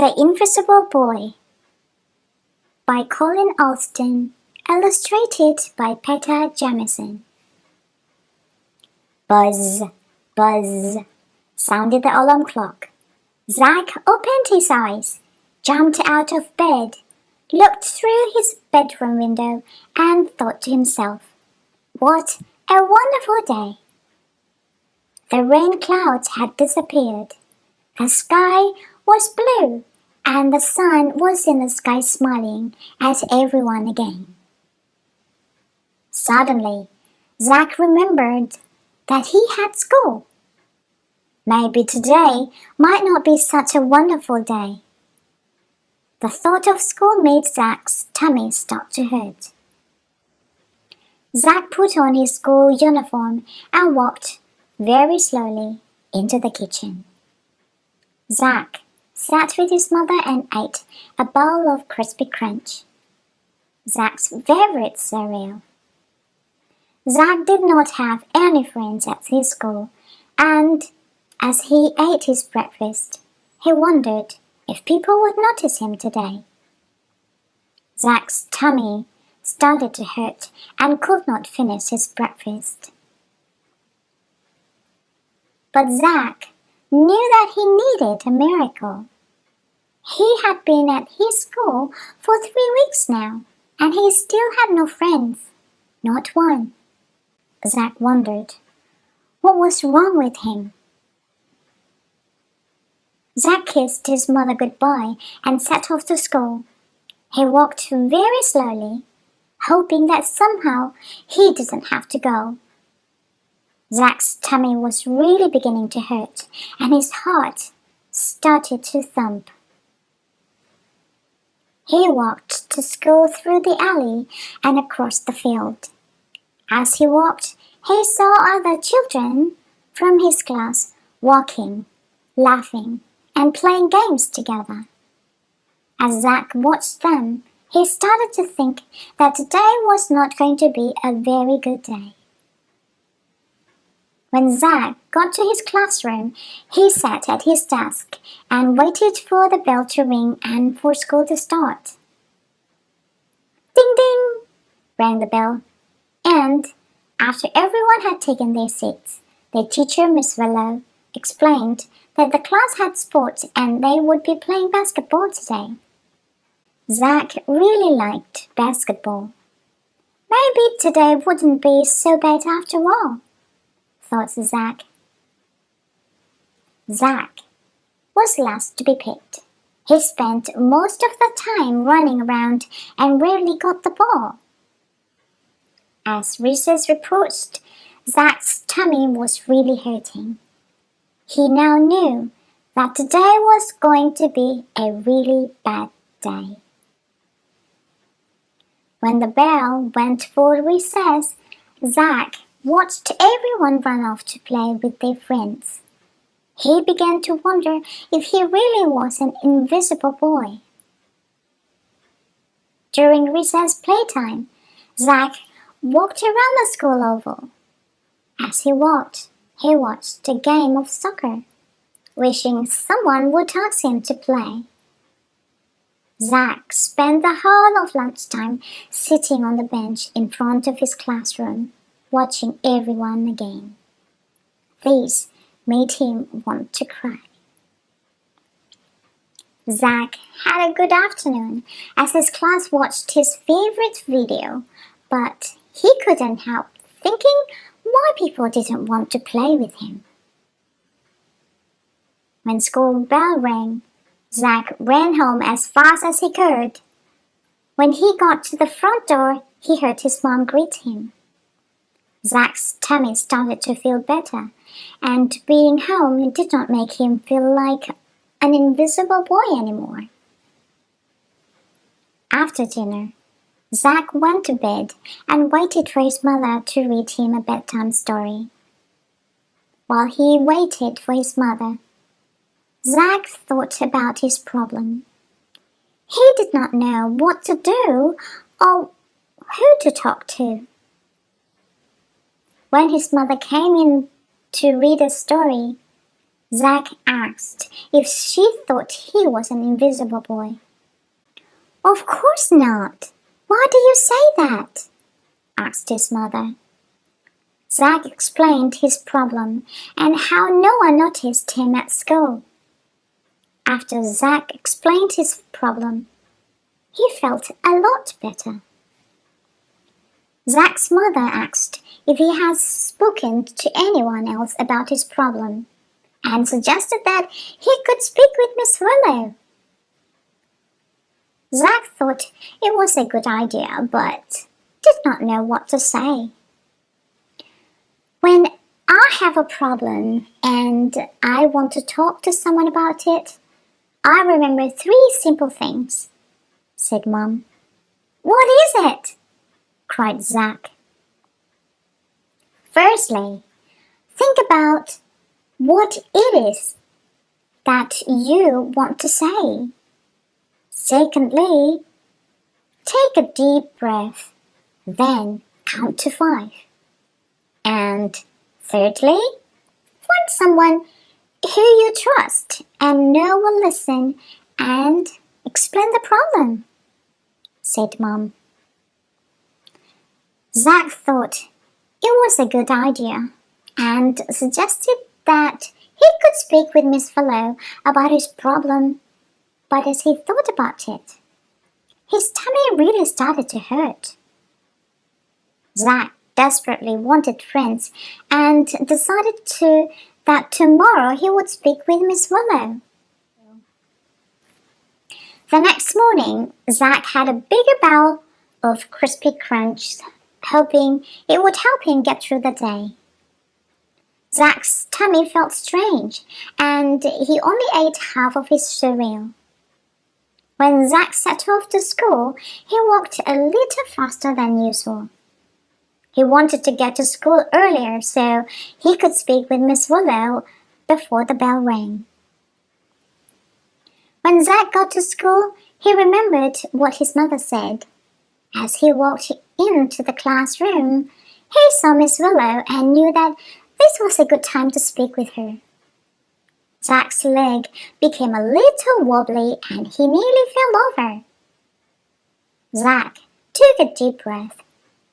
The Invisible Boy by Colin Alston, illustrated by Peter Jamieson. Buzz, buzz, sounded the alarm clock. Zack opened his eyes, jumped out of bed, looked through his bedroom window, and thought to himself, "What a wonderful day!" The rain clouds had disappeared. The sky was blue, and the sun was in the sky smiling at everyone again. Suddenly, Zack remembered that he had school. Maybe today might not be such a wonderful day. The thought of school made Zack's tummy start to hurt. Zack put on his school uniform and walked very slowly into the kitchen. Zack sat with his mother and ate a bowl of crispy crunch, Zack's favorite cereal. Zack did not have any friends at his school, and as he ate his breakfast, he wondered if people would notice him today. Zack's tummy started to hurt and could not finish his breakfast. But Zack knew that he needed a miracle. He had been at his school for 3 weeks now, and he still had no friends, not one. Zack wondered, what was wrong with him? Zack kissed his mother goodbye and set off to school. He walked very slowly, hoping that somehow he didn't have to go. Zack's tummy was really beginning to hurt, and his heart started to thump. He walked to school through the alley and across the field. As he walked, he saw other children from his class walking, laughing, and playing games together. As Zack watched them, he started to think that today was not going to be a very good day. When Zack got to his classroom, he sat at his desk and waited for the bell to ring and for school to start. Ding ding! Rang the bell, and after everyone had taken their seats, the teacher, Miss Willow, explained that the class had sports and they would be playing basketball today. Zack really liked basketball. Maybe today wouldn't be so bad after all, thought Zack. Zack was last to be picked. He spent most of the time running around and rarely got the ball. As recess approached, Zack's tummy was really hurting. He now knew that today was going to be a really bad day. When the bell went for recess, Zack watched everyone run off to play with their friends. He began to wonder if he really was an invisible boy. During recess playtime, Zack walked around the school oval. As he watched a game of soccer, wishing someone would ask him to play. Zack spent the whole of lunchtime sitting on the bench in front of his classroom, watching everyone again. This made him want to cry. Zack had a good afternoon as his class watched his favorite video, but he couldn't help thinking why people didn't want to play with him. When school bell rang, Zack ran home as fast as he could. When he got to the front door, he heard his mom greet him. Zack's tummy started to feel better, and being home did not make him feel like an invisible boy anymore. After dinner, Zack went to bed and waited for his mother to read him a bedtime story. While he waited for his mother, Zack thought about his problem. He did not know what to do or who to talk to. When his mother came in to read a story, Zack asked if she thought he was an invisible boy. Of course not. Why do you say that? Asked his mother. Zack explained his problem and how no one noticed him at school. After Zack explained his problem, he felt a lot better. Zack's mother asked if he has spoken to anyone else about his problem and suggested that he could speak with Miss Willow. Zack thought it was a good idea but did not know what to say. When I have a problem and I want to talk to someone about it, I remember 3 simple things, said Mom. What is it? Cried Zack. Firstly, think about what it is that you want to say. Secondly, take a deep breath, then count to 5. And thirdly, find someone who you trust and know will listen and explain the problem, said Mom. Zack thought it was a good idea and suggested that he could speak with Miss Willow about his problem, but as he thought about it, his tummy really started to hurt. Zack desperately wanted friends and decided that tomorrow he would speak with Miss Willow. The next morning, Zack had a bigger bowl of crispy crunch, hoping it would help him get through the day. Zack's tummy felt strange, and he only ate half of his cereal. When Zack set off to school, he walked a little faster than usual. He wanted to get to school earlier so he could speak with Miss Willow before the bell rang. When Zack got to school, he remembered what his mother said. As he walked into the classroom, he saw Miss Willow and knew that this was a good time to speak with her. Zack's leg became a little wobbly and he nearly fell over. Zack took a deep breath,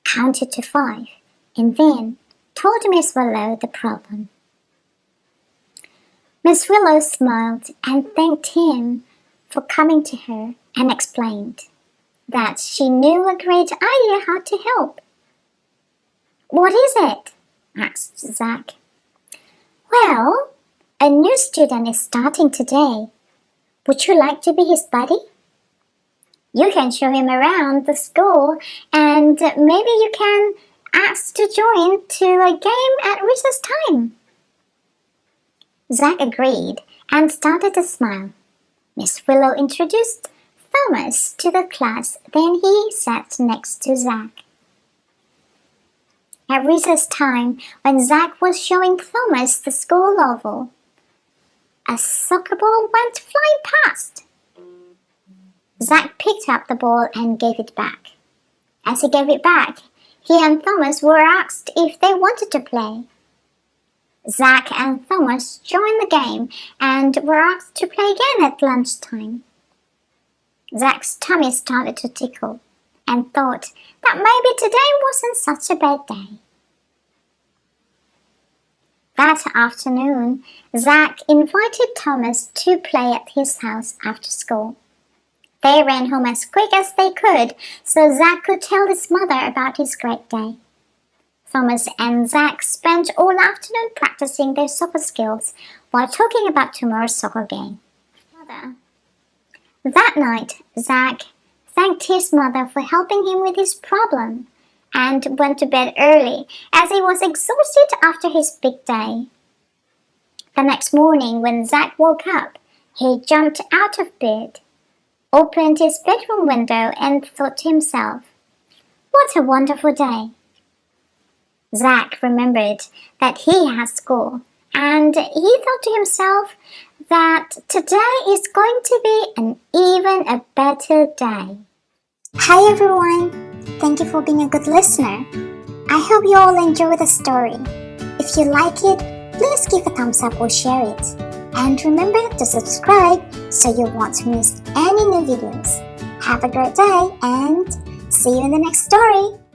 counted to 5, and then told Miss Willow the problem. Miss Willow smiled and thanked him for coming to her and explained that she knew a great idea how to help. What is it? Asked Zack. Well, a new student is starting today. Would you like to be his buddy? You can show him around the school and maybe you can ask to join to a game at recess time. Zack agreed and started to smile. Miss Willow introduced Thomas to the class, then he sat next to Zack. At recess time, when Zack was showing Thomas the school oval, a soccer ball went flying past. Zack picked up the ball and gave it back. As he gave it back, he and Thomas were asked if they wanted to play. Zack and Thomas joined the game and were asked to play again at lunchtime. Zack's tummy started to tickle and thought that maybe today wasn't such a bad day. That afternoon, Zack invited Thomas to play at his house after school. They ran home as quick as they could so Zack could tell his mother about his great day. Thomas and Zack spent all afternoon practicing their soccer skills while talking about tomorrow's soccer game. That night, Zack thanked his mother for helping him with his problem and went to bed early as he was exhausted after his big day. The next morning when Zack woke up, he jumped out of bed, opened his bedroom window and thought to himself, "What a wonderful day." Zack remembered that he had school and he thought to himself that today is going to be an even a better day. Hi everyone, thank you for being a good listener. I hope you all enjoy the story. If you like it, please give a thumbs up or share it. And remember to subscribe so you won't miss any new videos. Have a great day and see you in the next story.